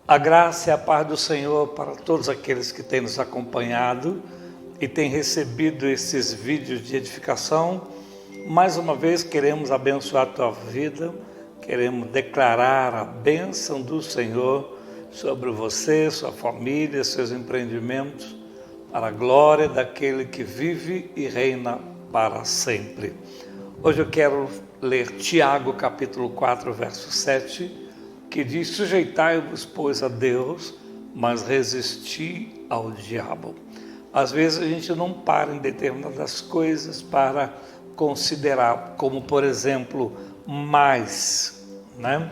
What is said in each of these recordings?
A graça e a paz do Senhor para todos aqueles que têm nos acompanhado e têm recebido esses vídeos de edificação. Mais uma vez queremos abençoar a tua vida, queremos declarar a bênção do Senhor sobre você, sua família, seus empreendimentos, para a glória daquele que vive e reina para sempre. Hoje eu quero ler Tiago capítulo 4, verso 7, que diz: sujeitai-vos, pois, a Deus, mas resisti ao diabo. Às vezes a gente não para em determinadas coisas para considerar, como por exemplo, mais, né?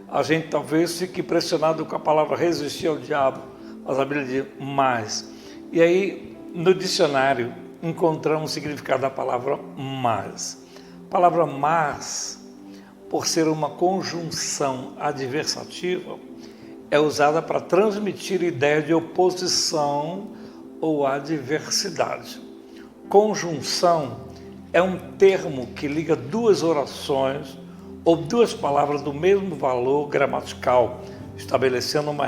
A gente talvez fique impressionado com a palavra resistir ao diabo, mas a Bíblia diz mais. E aí, no dicionário, encontramos o significado da palavra mais. A palavra mas, por ser uma conjunção adversativa, é usada para transmitir ideia de oposição ou adversidade. Conjunção é um termo que liga duas orações ou duas palavras do mesmo valor gramatical, estabelecendo uma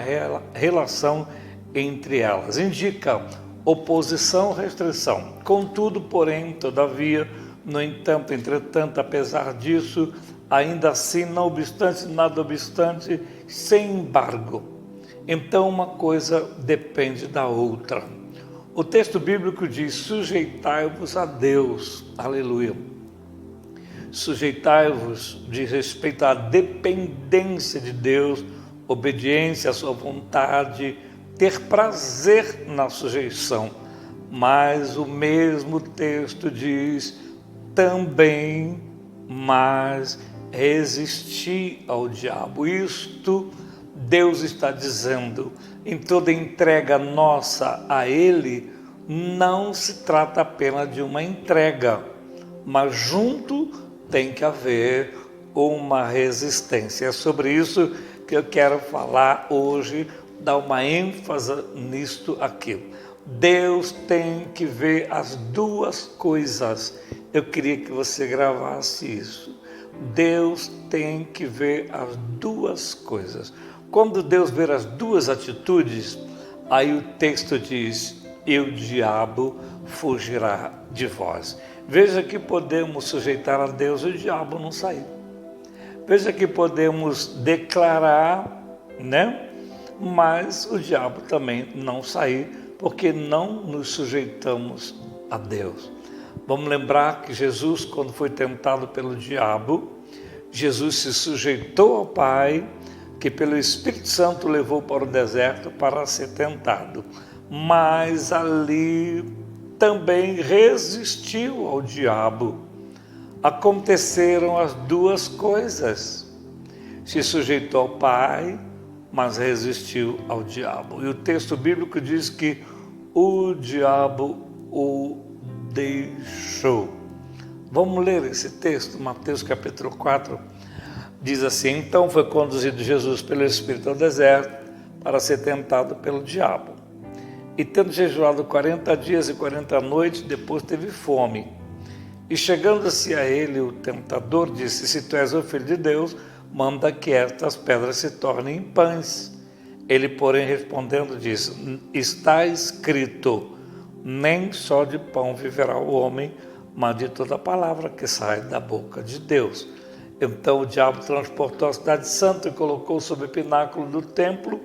relação entre elas. Indica oposição, restrição. Contudo, porém, todavia, no entanto, entretanto, apesar disso, ainda assim, não obstante, nada obstante, sem embargo. Então, uma coisa depende da outra. O texto bíblico diz: sujeitai-vos a Deus. Aleluia. Sujeitai-vos diz respeito à dependência de Deus, obediência à sua vontade, ter prazer na sujeição. Mas o mesmo texto diz também, mas resistir ao diabo. Isto Deus está dizendo: em toda entrega nossa a Ele, não se trata apenas de uma entrega, mas junto tem que haver uma resistência. É sobre isso que eu quero falar hoje, dar uma ênfase nisto aqui. Deus tem que ver as duas coisas. Eu queria que você gravasse isso. Deus tem que ver as duas coisas. Quando Deus ver as duas atitudes, aí o texto diz: e o diabo fugirá de vós. Veja que podemos sujeitar a Deus e o diabo não sair. Veja que podemos declarar, né? Mas o diabo também não sair, porque não nos sujeitamos a Deus. Vamos lembrar que Jesus, quando foi tentado pelo diabo, Jesus se sujeitou ao Pai, que pelo Espírito Santo levou para o deserto para ser tentado. Mas ali também resistiu ao diabo. Aconteceram as duas coisas. Se sujeitou ao Pai, mas resistiu ao diabo. E o texto bíblico diz que o diabo o deixou. Vamos ler esse texto, Mateus capítulo 4, diz assim: então foi conduzido Jesus pelo Espírito ao deserto para ser tentado pelo diabo. E tendo jejuado 40 dias e 40 noites, depois teve fome. E chegando-se a ele, o tentador disse: se tu és o Filho de Deus, manda que estas pedras se tornem em pães. Ele, porém, respondendo, disse: está escrito, nem só de pão viverá o homem, mas de toda palavra que sai da boca de Deus. Então o diabo transportou a cidade santa e colocou sobre o pináculo do templo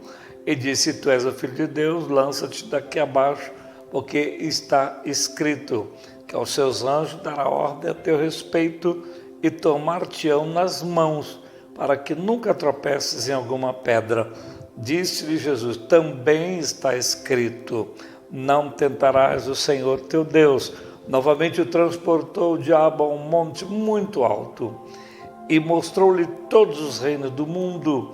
e disse: se tu és o Filho de Deus, lança-te daqui abaixo, porque está escrito que aos seus anjos dará ordem a teu respeito e tomar-te-ão nas mãos, para que nunca tropeces em alguma pedra. Disse-lhe Jesus: também está escrito, não tentarás o Senhor teu Deus. Novamente o transportou o diabo a um monte muito alto e mostrou-lhe todos os reinos do mundo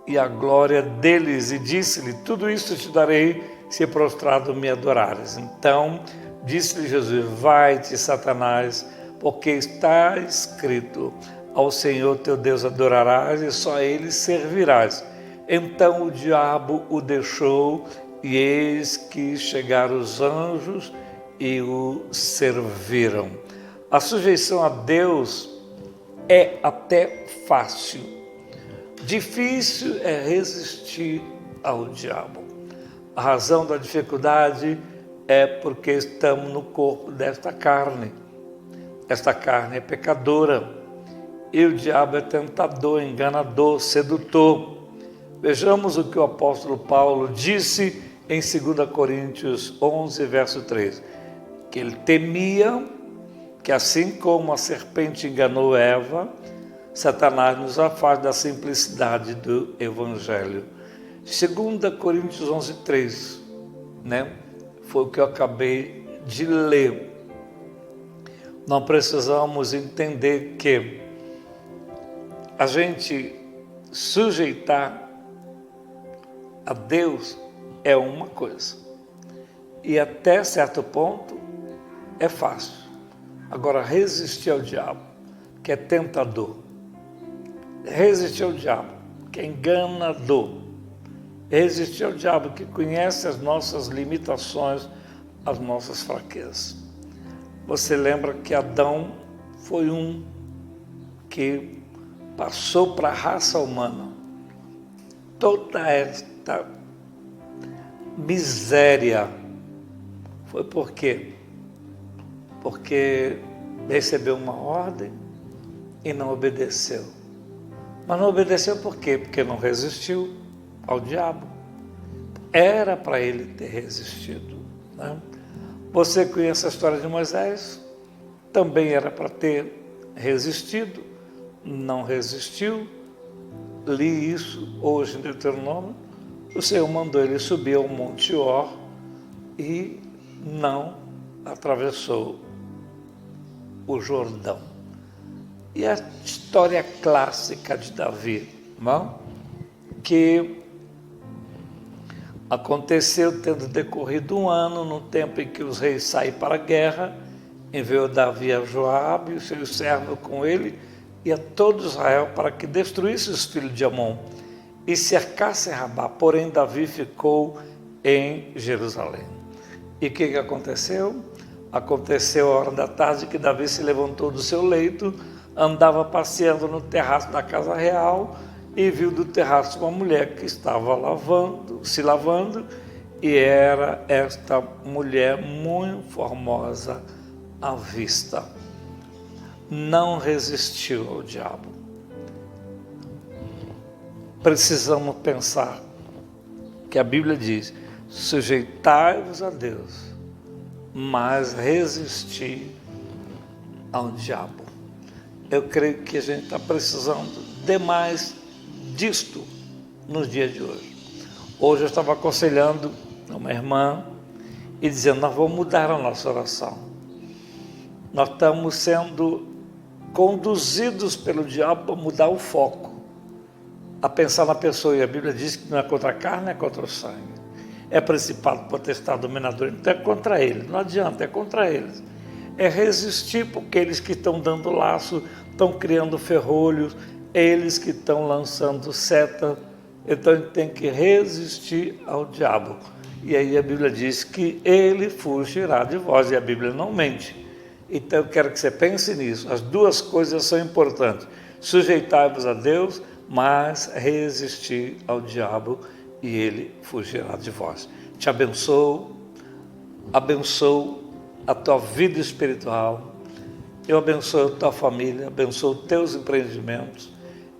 e a glória deles, e disse-lhe: tudo isso te darei, se prostrado me adorares. Então disse-lhe Jesus: vai-te, Satanás, porque está escrito, ao Senhor teu Deus adorarás e só a Ele servirás. Então o diabo o deixou, e eis que chegaram os anjos e o serviram. A sujeição a Deus é até fácil. Difícil é resistir ao diabo. A razão da dificuldade é porque estamos no corpo desta carne. Esta carne é pecadora e o diabo é tentador, enganador, sedutor. Vejamos o que o apóstolo Paulo disse em 2 Coríntios 11, verso 3, que ele temia que assim como a serpente enganou Eva, Satanás nos afaste da simplicidade do Evangelho. 2 Coríntios 11, 3, né? Foi o que eu acabei de ler. Nós precisamos entender que a gente sujeitar a Deus é uma coisa, e até certo ponto é fácil. Agora, resistir ao diabo, que é tentador, resistir ao diabo, que é enganador, resistir ao diabo, que conhece as nossas limitações, as nossas fraquezas. Você lembra que Adão foi um que passou para a raça humana toda esta miséria. Foi por quê? Porque recebeu uma ordem e não obedeceu. Mas não obedeceu por quê? Porque não resistiu ao diabo. Era para ele ter resistido, né? Você conhece a história de Moisés? Também era para ter resistido, não resistiu. Li isso hoje em Deuteronômio. O Senhor mandou ele subir ao Monte Or e não atravessou o Jordão. E a história clássica de Davi, não? Que aconteceu tendo decorrido um ano, no tempo em que os reis saem para a guerra, enviou Davi a Joabe e os seus servos com ele e a todo Israel para que destruísse os filhos de Amon e cercassem Rabá. Porém, Davi ficou em Jerusalém. E o que aconteceu? Aconteceu a hora da tarde que Davi se levantou do seu leito, andava passeando no terraço da casa real e viu do terraço uma mulher que estava se lavando, e era esta mulher muito formosa à vista. Não resistiu ao diabo. Precisamos pensar que a Bíblia diz: sujeitai-vos a Deus, mas resistir ao diabo. Eu creio que a gente está precisando demais disto nos dias de hoje. Hoje eu estava aconselhando uma irmã e dizendo: nós vamos mudar a nossa oração. Nós estamos sendo conduzidos pelo diabo a mudar o foco, a pensar na pessoa, e a Bíblia diz que não é contra a carne, é contra o sangue. É principado, potestade, dominador, então é contra ele, não adianta, é contra eles. É resistir, porque eles que estão dando laço, estão criando ferrolhos, eles que estão lançando seta, então a gente tem que resistir ao diabo. E aí a Bíblia diz que ele fugirá de vós, e a Bíblia não mente. Então eu quero que você pense nisso, as duas coisas são importantes: sujeitai-vos a Deus, mas resistir ao diabo, e ele fugirá de vós. Te abençoo, abençoo a tua vida espiritual, eu abençoo a tua família, abençoo teus empreendimentos,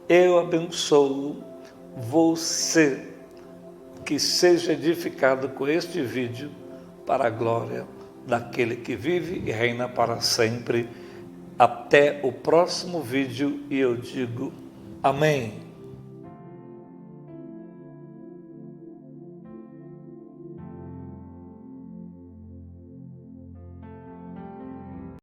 eu abençoo você, que seja edificado com este vídeo para a glória daquele que vive e reina para sempre. Até o próximo vídeo, e eu digo amém.